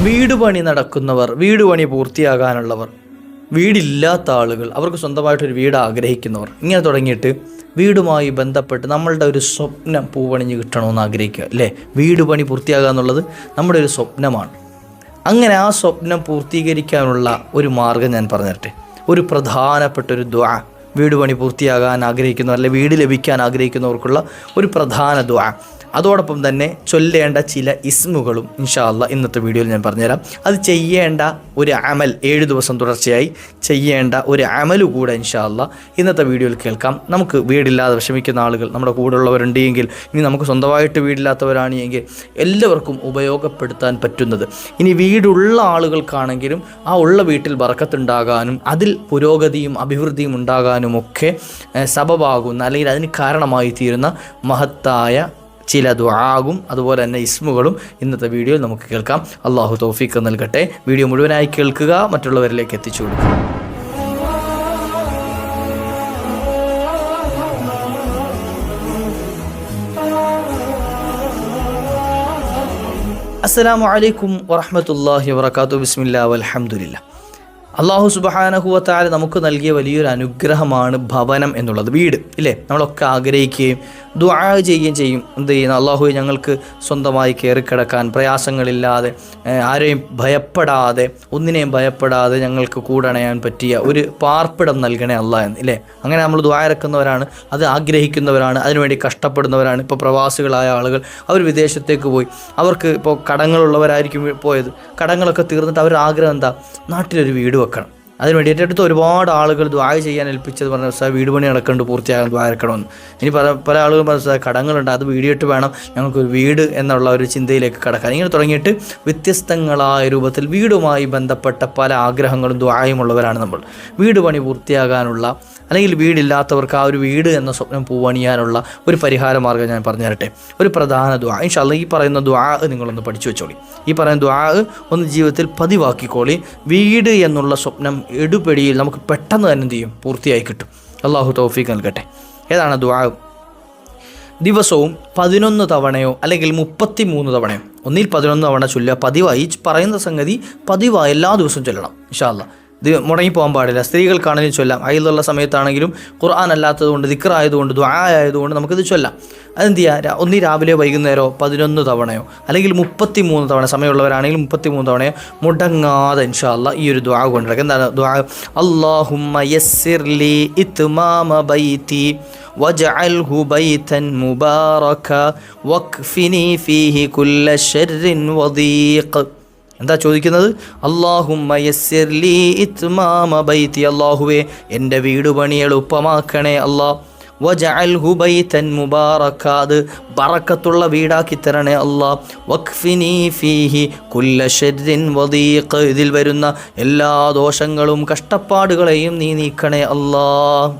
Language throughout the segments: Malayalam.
വീട് പണി നടക്കുന്നവർ, വീട് പണി പൂർത്തിയാകാനുള്ളവർ, വീടില്ലാത്ത ആളുകൾ, അവർക്ക് സ്വന്തമായിട്ടൊരു വീട് ആഗ്രഹിക്കുന്നവർ, ഇങ്ങനെ തുടങ്ങിയിട്ട് വീടുമായി ബന്ധപ്പെട്ട് നമ്മളുടെ ഒരു സ്വപ്നം പൂവണിഞ്ഞ് കിട്ടണമെന്ന് ആഗ്രഹിക്കുക അല്ലേ? വീട് പണി പൂർത്തിയാകുക എന്നുള്ളത് നമ്മുടെ ഒരു സ്വപ്നമാണ്. അങ്ങനെ ആ സ്വപ്നം പൂർത്തീകരിക്കാനുള്ള ഒരു മാർഗ്ഗം ഞാൻ പറഞ്ഞിട്ടെ. ഒരു പ്രധാനപ്പെട്ടൊരു ദുആ, വീട് പണി പൂർത്തിയാകാൻ ആഗ്രഹിക്കുന്നവർ അല്ലെ വീട് ലഭിക്കാൻ ആഗ്രഹിക്കുന്നവർക്കുള്ള ഒരു പ്രധാന ദുആ, അതോടൊപ്പം തന്നെ ചൊല്ലേണ്ട ചില ഇസ്മുകളും ഇൻഷാ അല്ലാഹ് ഇന്നത്തെ വീഡിയോയിൽ ഞാൻ പറഞ്ഞുതരാം. അത് ചെയ്യേണ്ട ഒരു അമൽ, 7 ദിവസം തുടർച്ചയായി ചെയ്യേണ്ട ഒരു അമല് കൂടെ ഇൻഷാ അല്ലാഹ് ഇന്നത്തെ വീഡിയോയിൽ കേൾക്കാം. നമുക്ക് വീടില്ലാതെ വിഷമിക്കുന്ന ആളുകൾ നമ്മുടെ കൂടെ ഉള്ളവരുണ്ടെങ്കിൽ, ഇനി നമുക്ക് സ്വന്തമായിട്ട് വീടില്ലാത്തവരാണ് എങ്കിൽ എല്ലാവർക്കും ഉപയോഗപ്പെടുത്താൻ പറ്റുന്നത്, ഇനി വീടുള്ള ആളുകൾക്കാണെങ്കിലും ആ ഉള്ള വീട്ടിൽ ബറക്കത്തുണ്ടാകാനും അതിൽ പുരോഗതിയും അഭിവൃദ്ധിയും ഉണ്ടാകാനും ഒക്കെ സബബാകുന്ന അല്ലെങ്കിൽ അതിന് കാരണമായി തീരുന്ന മഹത്തായ ചില ദുആവും അതുപോലെ തന്നെ ഇസ്മുകളും ഇന്നത്തെ വീഡിയോയിൽ നമുക്ക് കേൾക്കാം. അള്ളാഹു തൗഫീഖ് നൽകട്ടെ. വീഡിയോ മുഴുവനായി കേൾക്കുക, മറ്റുള്ളവരിലേക്ക് എത്തിച്ചു കൊടുക്കുക. അസ്സലാമു അലൈക്കും വറഹ്മത്തുള്ളാഹി വബറകാതുഹു. ബിസ്മില്ലാഹി വൽഹംദുലില്ലാഹ്. അള്ളാഹു സുബ്ഹാനഹു വ തആല നമുക്ക് നൽകിയ വലിയൊരു അനുഗ്രഹമാണ് ഭവനം എന്നുള്ളത്, വീട് ഇല്ലേ? നമ്മളൊക്കെ ആഗ്രഹിക്കുകയും ദുആ ചെയ്യുകയും ചെയ്യും. എന്ത് ചെയ്യുന്ന? അള്ളാഹു ഞങ്ങൾക്ക് സ്വന്തമായി കയറിക്കിടക്കാൻ പ്രയാസങ്ങളില്ലാതെ, ആരെയും ഭയപ്പെടാതെ, ഒന്നിനെയും ഭയപ്പെടാതെ ഞങ്ങൾക്ക് കൂടണയാൻ പറ്റിയ ഒരു പാർപ്പിടം നൽകണേ അല്ലാഹ് എന്ന് ഇല്ലേ? അങ്ങനെ നമ്മൾ ദുആ ഇറക്കുന്നവരാണ്, അത് ആഗ്രഹിക്കുന്നവരാണ്, അതിനുവേണ്ടി കഷ്ടപ്പെടുന്നവരാണ്. ഇപ്പോൾ പ്രവാസികളായ ആളുകൾ അവർ വിദേശത്തേക്ക് പോയി, അവർക്ക് ഇപ്പോൾ കടങ്ങളുള്ളവരായിരിക്കും പോയത്, കടങ്ങളൊക്കെ തീർന്നിട്ട് അവരുടെ ആഗ്രഹം എന്താ? നാട്ടിലൊരു വീട് വെക്കണം. അതിന് വേണ്ടി എൻ്റെ അടുത്ത് ഒരുപാട് ആളുകൾ ദുആ ചെയ്യാൻ ഏൽപ്പിച്ചത് പറഞ്ഞ സാർ വീട് പണി നടക്കേണ്ട പൂർത്തിയാകാൻ ദുആ ഇറക്കണമെന്ന്. ഇനി പല ആളുകളും പറഞ്ഞ സാർ കടങ്ങളുണ്ട്, അത് വീടിയിട്ട് വേണം ഞങ്ങൾക്കൊരു വീട് എന്നുള്ള ഒരു ചിന്തയിലേക്ക് കടക്കാൻ. ഇങ്ങനെ തുടങ്ങിയിട്ട് വ്യത്യസ്തങ്ങളായ രൂപത്തിൽ വീടുമായി ബന്ധപ്പെട്ട പല ആഗ്രഹങ്ങളും ദുആയുമുള്ളവരാണ് നമ്മൾ. വീട് പണി പൂർത്തിയാകാനുള്ള അല്ലെങ്കിൽ വീടില്ലാത്തവർക്ക് ആ ഒരു വീട് എന്ന സ്വപ്നം പൂവണിയാനുള്ള ഒരു പരിഹാര മാർഗ്ഗം ഞാൻ പറഞ്ഞു തരട്ടെ. ഒരു പ്രധാന ദുആ, ഇൻഷാ അല്ലാഹ് ഈ പറയുന്ന ദുആ നിങ്ങളൊന്ന് പഠിച്ചു വെച്ചോളി. ഈ പറയുന്ന ദുആ ഒന്ന് ജീവിതത്തിൽ പതിവാക്കിക്കോളി. വീട് എന്നുള്ള സ്വപ്നം എടുപടിയിൽ നമുക്ക് പെട്ടെന്ന് തന്നെ എന്ത് ചെയ്യും? പൂർത്തിയായി കിട്ടും. അള്ളാഹു തൗഫീഖ് നൽകട്ടെ. ഏതാണ് ദുആ? ദിവസവും 11 തവണയോ അല്ലെങ്കിൽ 33 തവണയോ, ഒന്നിൽ 11 തവണ ചൊല്ലുക. പതിവായി പറയുന്ന സംഗതി പതിവായി എല്ലാ ദിവസവും ചൊല്ലണം ഇൻഷാ അല്ലാഹ്. ഇത് മുടങ്ങിപ്പോകാൻ പാടില്ല. സ്ത്രീകൾക്കാണെങ്കിലും ചൊല്ലാം, അയിലുള്ള സമയത്താണെങ്കിലും, ഖുർആൻ അല്ലാത്തത് കൊണ്ട്, ദിക്റായതുകൊണ്ട്, ദുആ ആയതുകൊണ്ട് നമുക്കിത് ചൊല്ലാം. അതെന്ത് ചെയ്യുക? ഒന്നി രാവിലെ വൈകുന്നേരമോ 11 തവണയോ അല്ലെങ്കിൽ 33 തവണ, സമയമുള്ളവരാണെങ്കിൽ 33 തവണയോ മുടങ്ങാതെ ഇൻഷാ അല്ലാഹ് ഈ ഒരു ദുആ കൊണ്ടിരിക്കുക. എന്താണ് ദുആ? അല്ലാഹുമ്മ യസ്സിർ ലി ഇത്മാമ ബൈതി വജ്അൽഹു ബൈതൻ മുബാറക വക്ഫിനി ഫീഹി കുല്ല ശർറിൻ വദീഖ്. എന്താ ചോദിക്കുന്നത്? അല്ലാഹുമ്മ യസ്സിർ ലി ഇത്മാമ ബൈതി, അല്ലാഹുവേ എൻ്റെ വീട് പണി എളുപ്പമാക്കണേ അല്ലാഹ്. വജഅൽഹു ബൈതൻ മുബാറക, അത് ബറക്കത്തുള്ള വീടാക്കി തരണേ അല്ലാഹ്. വക്ഫിനി ഫീഹി കുല്ല ശർറിൻ വദീഖ്, ഇതിൽ വരുന്ന എല്ലാ ദോഷങ്ങളും കഷ്ടപ്പാടുകളെയും നീ നീക്കണേ അല്ലാഹ്.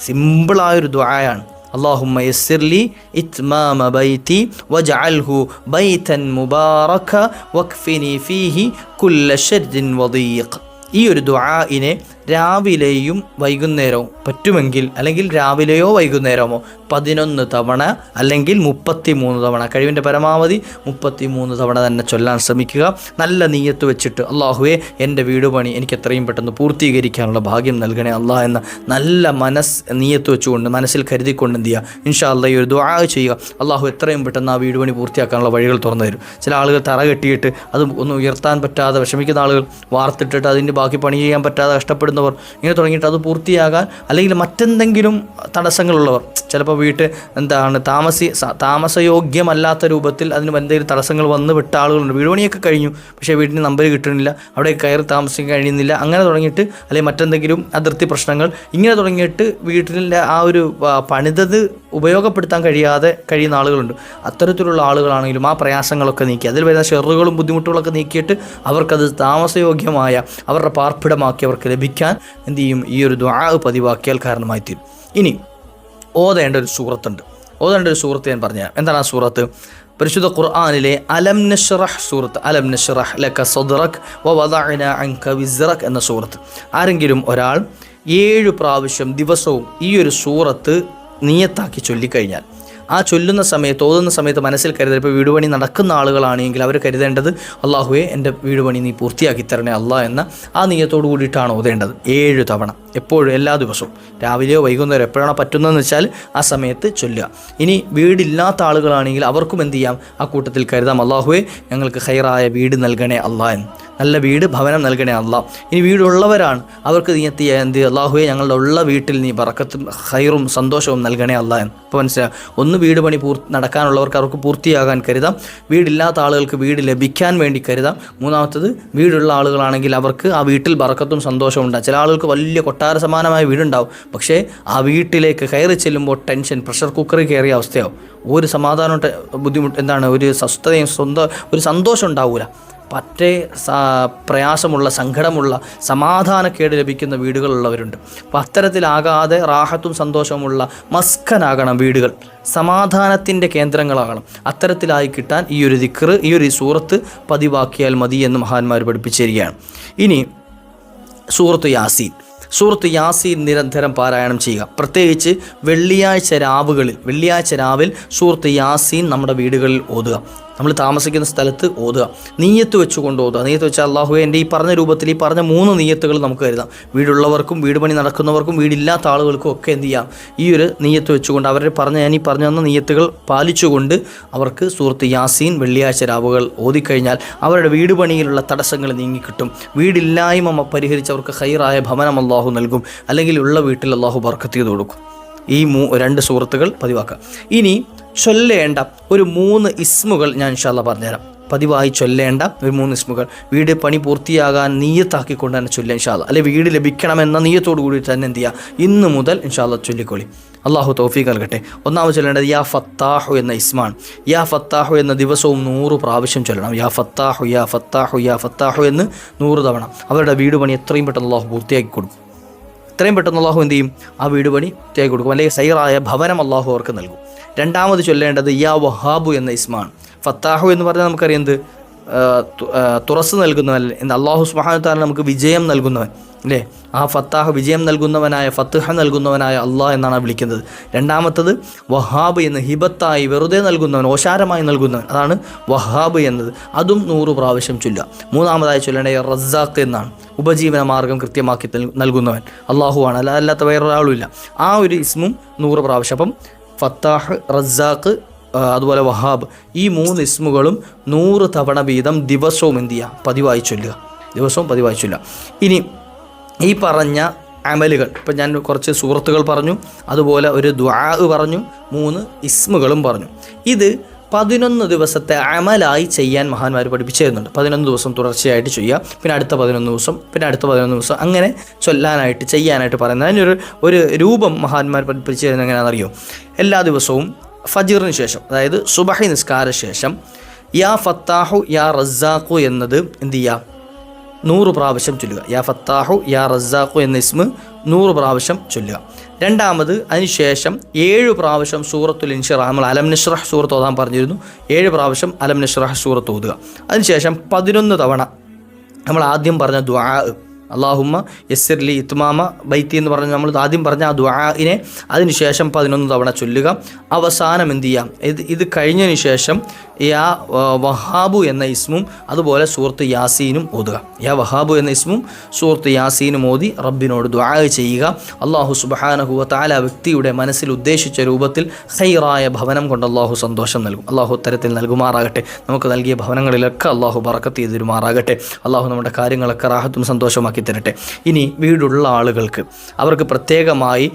സിമ്പിളായൊരു ദുആയാണ്. അല്ലാഹുമ്മ യസ്സിർ ലി ഇത്മാമ ബൈതി വജ്അൽഹു ബൈതൻ മുബാറക വക്ഫിനി ഫീഹി കുല്ല ശർറിൻ വദീഖ്. ഈ ഒരു ദുആഇനെ രാവിലെയും വൈകുന്നേരവും പറ്റുമെങ്കിൽ, അല്ലെങ്കിൽ രാവിലെയോ വൈകുന്നേരമോ 11 തവണ അല്ലെങ്കിൽ 33 തവണ, കഴിവിൻ്റെ പരമാവധി 33 തവണ തന്നെ ചൊല്ലാൻ ശ്രമിക്കുക. നല്ല നീയത്ത് വെച്ചിട്ട് അല്ലാഹുവേ എൻ്റെ വീട് പണി എനിക്ക് എത്രയും പെട്ടെന്ന് പൂർത്തീകരിക്കാനുള്ള ഭാഗ്യം നൽകണേ അല്ലാഹ് എന്ന നല്ല നീയത്ത് വെച്ചുകൊണ്ട്, മനസ്സിൽ കരുതിക്കൊണ്ട് എന്ത് ചെയ്യുക? ഇൻഷാ അല്ലാഹ് ഈ ഒരു ദുആ ചെയ്യുക. അല്ലാഹു എത്രയും പെട്ടെന്ന് ആ വീട് പണി പൂർത്തിയാക്കാനുള്ള വഴികൾ തുറന്നു തരും. ചില ആളുകൾ തറ കെട്ടിയിട്ട് അത് ഒന്ന് ഉയർത്താൻ പറ്റാതെ വിഷമിക്കുന്ന ആളുകൾ, വാർത്തിട്ടിട്ട് അതിൻ്റെ ബാക്കി പണി ചെയ്യാൻ പറ്റാതെ കഷ്ടപ്പെടുന്നവർ, ഇങ്ങനെ തുടങ്ങിയിട്ട് അത് പൂർത്തിയാകാൻ അല്ലെങ്കിൽ മറ്റെന്തെങ്കിലും തടസ്സങ്ങളുള്ളവർ, ചിലപ്പോൾ വീട്ട് എന്താണ് താമസയോഗ്യമല്ലാത്ത രൂപത്തിൽ അതിന് എന്തെങ്കിലും തടസ്സങ്ങൾ വന്ന് വിട്ട ആളുകളുണ്ട്. വീട് പണിയൊക്കെ കഴിഞ്ഞു, പക്ഷേ വീടിന് നമ്പർ കിട്ടുന്നില്ല, അവിടെ കയറി താമസിക്കാൻ കഴിയുന്നില്ല, അങ്ങനെ തുടങ്ങിയിട്ട്, അല്ലെങ്കിൽ മറ്റെന്തെങ്കിലും അതിർത്തി പ്രശ്നങ്ങൾ, ഇങ്ങനെ തുടങ്ങിയിട്ട് വീട്ടിലെ ആ ഒരു പണിതത് ഉപയോഗപ്പെടുത്താൻ കഴിയുന്ന ആളുകളുണ്ട്. അത്തരത്തിലുള്ള ആളുകളാണെങ്കിലും ആ പ്രയാസങ്ങളൊക്കെ നീക്കി, അതിൽ വരുന്ന ഷെറുകളും ബുദ്ധിമുട്ടുകളൊക്കെ നീക്കിയിട്ട് അവർക്കത് താമസയോഗ്യമായ അവരുടെ പാർപ്പിടമാക്കി അവർക്ക് ലഭിക്കാൻ എന്ത് ചെയ്യും? ഈ ഒരു ദുആ പതിവാക്കിയാൽ കാരണമായി തീരും. ഇനി ഓതേണ്ട ഒരു സൂറത്ത് ഞാൻ പറഞ്ഞുതരാം. എന്താണ് ആ സൂറത്ത്? പരിശുദ്ധ ഖുർആനിലെ അലം നശ്റഹ് സൂറത്ത്, അലം നശ്റഹ് ലക സദ്റക് വവദഅന അൻക വിസ്റക് എന്ന സൂറത്ത്. ആരെങ്കിലും ഒരാൾ 7 പ്രാവശ്യം ദിവസവും ഈ ഒരു സൂറത്ത് നിയത്താക്കി ചൊല്ലിക്കഴിഞ്ഞാൽ ആ ചൊല്ലുന്ന സമയത്ത്, ഓതുന്ന സമയത്ത് മനസ്സിൽ കരുതൽ. ഇപ്പോൾ വീട് പണി നടക്കുന്ന ആളുകളാണെങ്കിൽ അവർ കരുതേണ്ടത് അള്ളാഹുവെ എൻ്റെ വീട് പണി നീ പൂർത്തിയാക്കി തരണേ അള്ളാഹ് എന്ന ആ നിയ്യത്തോടു കൂടിയിട്ടാണ് ഓതേണ്ടത് 7 തവണ, എപ്പോഴും, എല്ലാ ദിവസവും, രാവിലെയോ വൈകുന്നേരം എപ്പോഴാണോ പറ്റുന്നതെന്ന് വെച്ചാൽ ആ സമയത്ത് ചൊല്ലുക. ഇനി വീടില്ലാത്ത ആളുകളാണെങ്കിൽ അവർക്കും എന്ത് ചെയ്യാം, ആ കൂട്ടത്തിൽ കരുതാം, അള്ളാഹുവെ ഞങ്ങൾക്ക് ഖൈറായ വീട് നൽകണേ അള്ളാഹ് എന്ന്, നല്ല വീട്, ഭവനം നൽകണേ അള്ളാഹ്. ഇനി വീടുള്ളവരാണ്, അവർക്ക് നീ എന്ത്, അള്ളാഹുവെ ഞങ്ങളുടെ ഉള്ള വീട്ടിൽ നീ ബറക്കത്തും ഖൈറും സന്തോഷവും നൽകണേ അള്ളാഹ് എന്ന്. ഇപ്പോൾ മനസ്സിലാകും, ഒന്ന് വീട് പണി നടക്കാനുള്ളവർക്ക് അവർക്ക് പൂർത്തിയാകാൻ കരുതാം, വീടില്ലാത്ത ആളുകൾക്ക് വീട് ലഭിക്കാൻ വേണ്ടി കരുതാം. മൂന്നാമത്തത്, വീടുള്ള ആളുകളാണെങ്കിൽ അവർക്ക് ആ വീട്ടിൽ ബറക്കത്തും സന്തോഷവും ഉണ്ടാകും. ചില ആളുകൾക്ക് വലിയ കൊട്ടാര സമാനമായ വീടുണ്ടാവും, പക്ഷേ ആ വീട്ടിലേക്ക് കയറി ചെല്ലുമ്പോൾ ടെൻഷൻ, പ്രഷർ കുക്കറിൽ കയറിയ അവസ്ഥയാവും. ഒരു സമാധാനം, ബുദ്ധിമുട്ട്, ഒരു സ്വസ്ഥതയും ഒരു സന്തോഷം ഉണ്ടാവില്ല. പറ്റേ പ്രയാസമുള്ള, സങ്കടമുള്ള, സമാധാനക്കേട് ലഭിക്കുന്ന വീടുകളുള്ളവരുണ്ട്. അപ്പോൾ അത്തരത്തിലാകാതെ റാഹത്തും സന്തോഷമുള്ള മസ്കനാകണം വീടുകൾ, സമാധാനത്തിൻ്റെ കേന്ദ്രങ്ങളാകണം. അത്തരത്തിലായി കിട്ടാൻ ഈ ഒരു ദിക്ർ, ഈ ഒരു സൂറത്ത് പതിവാക്കിയാൽ മതി എന്ന് മഹാന്മാർ പഠിപ്പിച്ചിരിക്കുകയാണ്. ഇനി സൂറത്ത് യാസീൻ നിരന്തരം പാരായണം ചെയ്യുക. പ്രത്യേകിച്ച് വെള്ളിയാഴ്ച രാവിൽ സൂറത്ത് യാസീൻ നമ്മുടെ വീടുകളിൽ ഓതുക. നമ്മൾ താമസിക്കുന്ന സ്ഥലത്ത് ഓതുക, നീയത്ത് വെച്ചുകൊണ്ട് ഓതുക. നീയത്ത് വെച്ചാൽ അള്ളാഹുവെ എൻ്റെ ഈ പറഞ്ഞ രൂപത്തിൽ, ഈ പറഞ്ഞ 3 നീയത്തുകൾ നമുക്ക് കരുതാം. വീടുള്ളവർക്കും വീട് പണി നടക്കുന്നവർക്കും വീടില്ലാത്ത ആളുകൾക്കും ഒക്കെ എന്ത് ചെയ്യാം, ഈ ഒരു നീയത്ത് വെച്ചുകൊണ്ട് ഞാൻ ഈ പറഞ്ഞു തന്ന നീയത്തുകൾ പാലിച്ചുകൊണ്ട് അവർക്ക് സൂറത്ത് യാസീൻ വെള്ളിയാഴ്ച രാവുകൾ ഓതിക്കഴിഞ്ഞാൽ അവരുടെ വീട് പണിയിലുള്ള തടസ്സങ്ങൾ നീങ്ങിക്കിട്ടും. വീടില്ലായ്മ പരിഹരിച്ചവർക്ക് ഖൈറായ ഭവനം അള്ളാഹു നൽകും, അല്ലെങ്കിൽ ഉള്ള വീട്ടിൽ അള്ളാഹു ബർക്കത്ത് ചെയ്ത് കൊടുക്കും. ഈ 2 സൂറത്തുകൾ പതിവാക്കുക. ഇനി ചൊല്ലേണ്ട ഒരു 3 ഇസ്മുകൾ ഞാൻ ഇൻഷാ അല്ലാഹ് പറഞ്ഞുതരാം. പതിവായി ചൊല്ലേണ്ട ഒരു 3 ഇസ്മുകൾ, വീട് പണി പൂർത്തിയാകാൻ നീയത്താക്കിക്കൊണ്ട് തന്നെ ചൊല്ലുക ഇൻഷാ അല്ലാഹ്. അല്ലെങ്കിൽ വീട് ലഭിക്കണമെന്ന നീയത്തോടു കൂടി തന്നെ എന്ത് ചെയ്യുക, ഇന്ന് മുതൽ ഇൻഷാ അല്ലാഹ് ചൊല്ലിക്കൊള്ളി. അള്ളാഹു തൗഫീഖ് നൽകട്ടെ. ഒന്നാമത് ചൊല്ലേണ്ടത് യാ ഫത്താഹു എന്ന ഇസ്മാണ്. യാ ഫത്താഹു എന്ന ദിവസവും 100 പ്രാവശ്യം ചൊല്ലണം. യാ ഫത്താഹു യാ ഫത്താഹു യാ ഫത്താഹു എന്ന് 100 തവണ. അവരുടെ വീട് പണി എത്രയും പെട്ടെന്ന് അള്ളാഹു പൂർത്തിയാക്കി കൊടുക്കും. എത്രയും പെട്ടെന്ന് അള്ളാഹു എന്ത് ചെയ്യും, ആ വീട് പണി പൂർത്തിയാക്കി കൊടുക്കും, അല്ലെങ്കിൽ ഖൈറായ ഭവനം അള്ളാഹു അവർക്ക് നൽകും. രണ്ടാമത് ചൊല്ലേണ്ടത് യാ വഹാബു എന്ന ഇസ്മാണ്. ഫത്താഹു എന്ന് പറഞ്ഞാൽ നമുക്കറിയാം എന്ത്, തുറസ് നൽകുന്നവൻ, അള്ളാഹു സുബ്ഹാനഹു വ തആല നമുക്ക് വിജയം നൽകുന്നവൻ അല്ലേ. ആ ഫത്താഹ് വിജയം നൽകുന്നവനായ, ഫത്ത്ഹ നൽകുന്നവനായ അള്ളാഹ് എന്നാണ് വിളിക്കുന്നത്. രണ്ടാമത്തത് വഹാബ് എന്ന്, ഹിബത്തായി വെറുതെ നൽകുന്നവൻ, ഓശാരമായി നൽകുന്നവൻ, അതാണ് വഹാബ് എന്നത്. അതും 100 പ്രാവശ്യം ചൊല്ലുക. മൂന്നാമതായി ചൊല്ലേണ്ട റസ്സാഖ് എന്നാണ്, ഉപജീവന മാർഗം കൃത്യമാക്കി നൽകുന്നവൻ അള്ളാഹുവാണ്, അല്ലാത്ത വേറൊരാളുമില്ല. ആ ഒരു ഇസ്മും 100 പ്രാവശ്യം. അപ്പം ഫത്താഹ്, റസ്സാഖ്, അതുപോലെ വഹാബ്, ഈ 3 ഇസ്മുകളും 100 തവണ വീതം ദിവസവും എന്ത് ചെയ്യുക, പതിവായി ചൊല്ലുക. ഇനി ഈ പറഞ്ഞ അമലുകൾ, ഇപ്പം ഞാൻ കുറച്ച് സൂറത്തുകൾ പറഞ്ഞു, അതുപോലെ ഒരു ദുആ പറഞ്ഞു, 3 ഇസ്മുകളും പറഞ്ഞു. ഇത് 11 ദിവസത്തെ അമലായി ചെയ്യാൻ മഹാന്മാർ പഠിപ്പിച്ചു തരുന്നുണ്ട്. 11 ദിവസം തുടർച്ചയായിട്ട് ചെയ്യുക, പിന്നെ അടുത്ത 11 ദിവസം, പിന്നെ അടുത്ത 11 ദിവസം, അങ്ങനെ ചെയ്യാനായിട്ട് പറയുന്നത്. അതിനൊരു രൂപം മഹാന്മാർ പഠിപ്പിച്ചു തരുന്നത് എങ്ങനെയാണെന്നറിയോ? എല്ലാ ദിവസവും ഫജ്റിന് ശേഷം, അതായത് സുബഹി നിസ്കാര ശേഷം യാ ഫത്താഹു യാ റസ്സാഖു എന്നത് എന്ത് ചെയ്യുക, 100 പ്രാവശ്യം ചൊല്ലുക. യാ ഫത്താഹു യാ റസ്സാഖു എന്ന ഇസ്മ് 100 പ്രാവശ്യം ചൊല്ലുക. രണ്ടാമത് അതിനുശേഷം 7 പ്രാവശ്യം സൂറത്തുൽ ഇൻഷിറാഹ്, നമ്മൾ അലം നശ്റഹ് സൂറത്ത് ഓതാൻ പറഞ്ഞിരുന്നു, 7 പ്രാവശ്യം അലം നശ്റഹ് സൂറത്ത് ഓതുക. അതിനുശേഷം 11 തവണ നമ്മൾ ആദ്യം പറഞ്ഞ ദുആ, അല്ലാഹുമ്മ യസ്സിർലി ഇത്മാമ ബൈത്തി എന്ന് പറഞ്ഞ് നമ്മൾ ആദ്യം പറഞ്ഞ ആ ദുആഇനെ അതിനുശേഷം 11 തവണ ചൊല്ലുക. അവസാനം എന്ത് ചെയ്യാം, ഇത് കഴിഞ്ഞതിന് ശേഷം യാ വഹാബു എന്ന ഇസ്മും അതുപോലെ സൂറത്ത് യാസീനും ഓതുക. യാ വഹാബു എന്ന ഇസ്മും സൂറത്ത് യാസീനും ഓതി റബ്ബിനോട് ദുആ ചെയ്യുക. അല്ലാഹു സുബ്ഹാനഹു വ തആല വ്യക്തിയുടെ മനസ്സിൽ ഉദ്ദേശിച്ച രൂപത്തിൽ ഖൈറായ ഭവനം കൊണ്ട് അല്ലാഹു സന്തോഷം നൽകും. അല്ലാഹു തരത്തിൽ നൽകുമാറാകട്ടെ. നമുക്ക് നൽകിയ ഭവനങ്ങളിലൊക്കെ അല്ലാഹു ബറക്കത്ത് ചെയ്ത് തരുമാറാകട്ടെ. അല്ലാഹു നമ്മുടെ കാര്യങ്ങളൊക്കെ റാഹത്തും സന്തോഷമാക്കി തരട്ടെ. ഇനി വീടുള്ള ആളുകൾക്ക് അവർക്ക് പ്രത്യേകമായി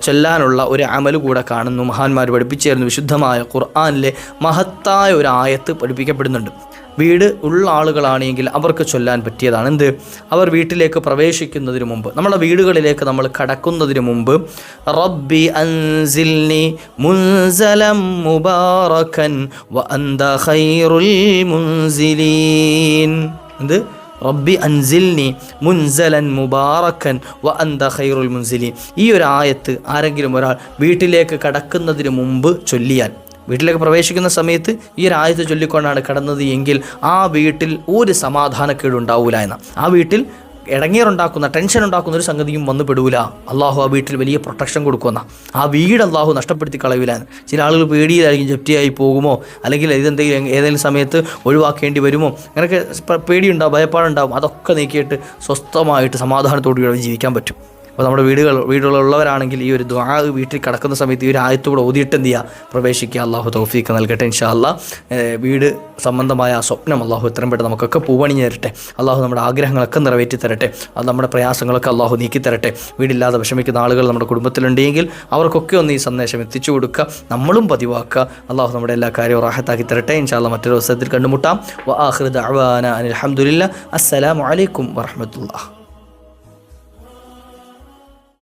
ചൊല്ലാനുള്ള ഒരു അമല് കൂടെ കാണുന്നു. മഹാന്മാർ പഠിപ്പിച്ചിരുന്നു. വിശുദ്ധമായ ഖുർആനിലെ മഹത്തായ ഒരു ആയത്ത് പഠിപ്പിക്കപ്പെടുന്നുണ്ട്. വീട് ഉള്ള ആളുകളാണെങ്കിൽ അവർക്ക് ചൊല്ലാൻ പറ്റിയതാണ്. എന്ത്? അവർ വീട്ടിലേക്ക് പ്രവേശിക്കുന്നതിന് മുമ്പ്, നമ്മുടെ വീടുകളിലേക്ക് നമ്മൾ കടക്കുന്നതിന് മുമ്പ് റബ്ബി അൻസിൽനി മുൻസലം മുബാറകൻ വ അന്ത ഖൈറുൽ മുൻസിലീൻ. എന്ത്? റബ്ബി അൻസിൽനി മുൻസലൻ മുബാറക്കൻ വ അന്ത ഖൈറുൽ മുൻസിലീൻ. ഈ ഒരു ആയത്ത് ആരെങ്കിലും ഒരാൾ വീട്ടിലേക്ക് കടക്കുന്നതിന് മുമ്പ് ചൊല്ലിയാൽ, വീട്ടിലേക്ക് പ്രവേശിക്കുന്ന സമയത്ത് ഈ ഒരു ആയത്ത് ചൊല്ലിക്കൊണ്ടാണ് കടന്നത് എങ്കിൽ ആ വീട്ടിൽ ഒരു സമാധാനക്കേടുണ്ടാവില്ല എന്ന, ആ വീട്ടിൽ ഇടങ്ങേറുണ്ടാക്കുന്ന ടെൻഷൻ ഉണ്ടാക്കുന്ന ഒരു സംഗതിയും വന്നു പെടൂല. അള്ളാഹു ആ വീട്ടിൽ വലിയ പ്രൊട്ടക്ഷൻ കൊടുക്കുന്ന ആ വീട് അള്ളാഹു നഷ്ടപ്പെടുത്തി കളവിലാണ്. ചില ആളുകൾ പേടിയിലായിരിക്കും ജപ്തിയായി പോകുമോ, അല്ലെങ്കിൽ ഏതെങ്കിലും സമയത്ത് ഒഴിവാക്കേണ്ടി വരുമോ, അങ്ങനെയൊക്കെ പേടിയുണ്ടാവും, ഭയപ്പാടുണ്ടാവും. അതൊക്കെ നീക്കിയിട്ട് സ്വസ്ഥമായിട്ട് സമാധാനത്തോടുകൂടി ജീവിക്കാൻ പറ്റും. അപ്പോൾ നമ്മുടെ വീടുകളുള്ളവരാണെങ്കിൽ ഈ ഒരു ദുആ വീട്ടിൽ കിടക്കുന്ന സമയത്ത് ഈ ഒരു ആയത്തോടെ ഓതിയിട്ട് എന്ത് ചെയ്യുക, പ്രവേശിക്കുക. അള്ളാഹു തൗഫീഖ് നൽകട്ടെ ഇൻഷാ അല്ലാ. വീട് സംബന്ധമായ ആ സ്വപ്നം അള്ളാഹു എത്രയും പെട്ടെന്ന് നമുക്കൊക്കെ പൂവണിഞ്ഞ് തരട്ടെ. അള്ളാഹു നമ്മുടെ ആഗ്രഹങ്ങളൊക്കെ നിറവേറ്റി തരട്ടെ. അത് നമ്മുടെ പ്രയാസങ്ങളൊക്കെ അള്ളാഹു നീക്കി തരട്ടെ. വീടില്ലാതെ വിഷമിക്കുന്ന ആളുകൾ നമ്മുടെ കുടുംബത്തിലുണ്ടെങ്കിൽ അവർക്കൊക്കെ ഒന്ന് ഈ സന്ദേശം എത്തിച്ചു കൊടുക്കുക, നമ്മളും പതിവാക്കുക. അള്ളാഹു നമ്മുടെ എല്ലാ കാര്യവും റാഹത്താക്കി തരട്ടെ ഇൻഷാ അല്ലാ. മറ്റൊരു അവസരത്തിൽ കണ്ടുമുട്ടാം. വ ആഖിറു ദഅ്വാനാ അനിൽ ഹംദുലില്ലാഹ്. അസ്സലാമു അലൈക്കും വറഹ്മത്തുള്ളാഹി.